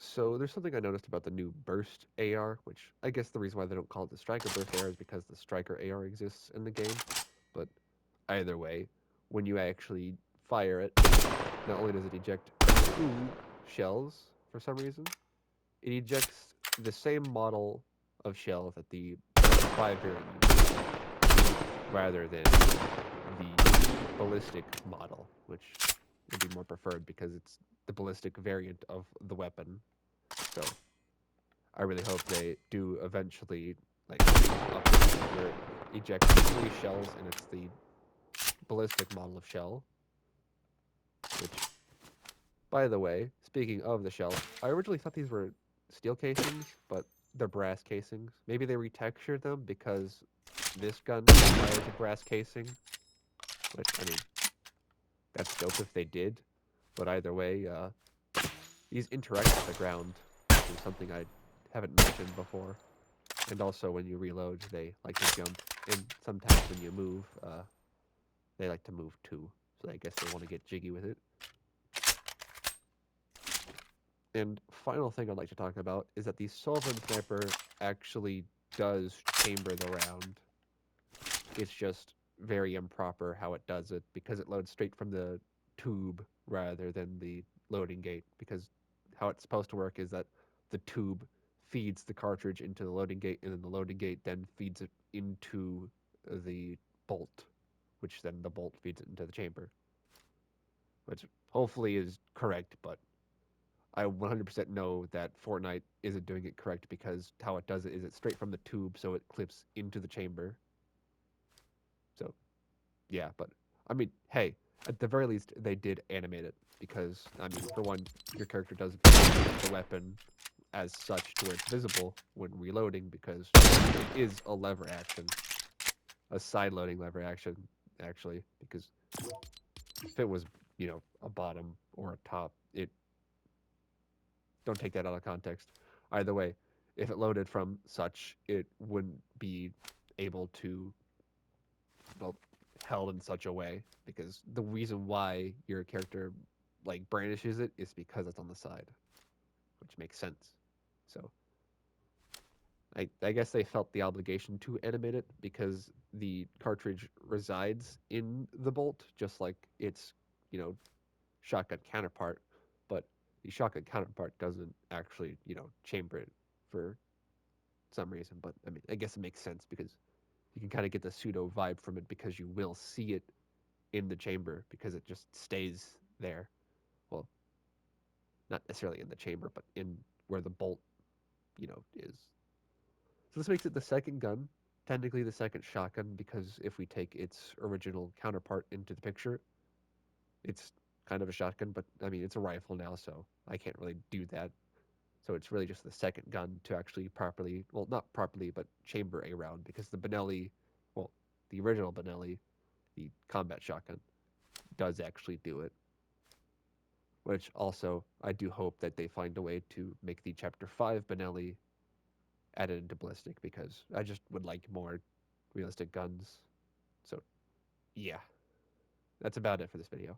So there's something I noticed about the new Burst AR, which I guess the reason why they don't call it the Striker Burst AR is because the Striker AR exists in the game. But either way, when you actually fire it, not only does it eject two shells for some reason, it ejects the same model of shell that the 5 variant uses, rather than the ballistic model, which would be more preferred because it's the ballistic variant of the weapon. So I really hope they do eventually like update where it ejects 3 shells and it's the ballistic model of shell. Which, by the way, speaking of the shell, I originally thought these were steel casings, but they're brass casings. Maybe they retextured them because this gun requires a brass casing. Which I mean, that's dope if they did. But either way, these interact with the ground, which is something I haven't mentioned before. And also, when you reload, they like to jump. And sometimes when you move, they like to move too. So I guess they want to get jiggy with it. And final thing I'd like to talk about is that the Sovereign Sniper actually does chamber the round. It's just very improper how it does it because it loads straight from the tube rather than the loading gate. Because how it's supposed to work is that the tube feeds the cartridge into the loading gate, and then the loading gate then feeds it into the bolt, which then the bolt feeds it into the chamber, which hopefully is correct, but I 100% know that Fortnite isn't doing it correct because how it does it is it's straight from the tube, so it clips into the chamber. So yeah, but I mean, hey, at the very least they did animate it because I mean, for one, your character does the weapon as such to where it's visible when reloading because it is a lever action, a side loading lever action actually, because if it was, a bottom or a top, it don't take that out of context. Either way, if it loaded from such, it wouldn't be able to, well, held in such a way because the reason why your character like brandishes it is because it's on the side, which makes sense. So I guess they felt the obligation to animate it because the cartridge resides in the bolt, just like its, you know, shotgun counterpart, but the shotgun counterpart doesn't actually, chamber it for some reason. But I mean, I guess it makes sense because you can kind of get the pseudo vibe from it because you will see it in the chamber because it just stays there. Well, not necessarily in the chamber, but in where the bolt, is. So this makes it the second gun, technically the second shotgun, because if we take its original counterpart into the picture, it's kind of a shotgun, but I mean, it's a rifle now, so I can't really do that. So it's really just the second gun to actually properly, well, not properly, but chamber a round, because the Benelli, well, the original Benelli, the combat shotgun, does actually do it. Which also, I do hope that they find a way to make the Chapter 5 Benelli added into Ballistic, because I just would like more realistic guns. So, yeah, that's about it for this video.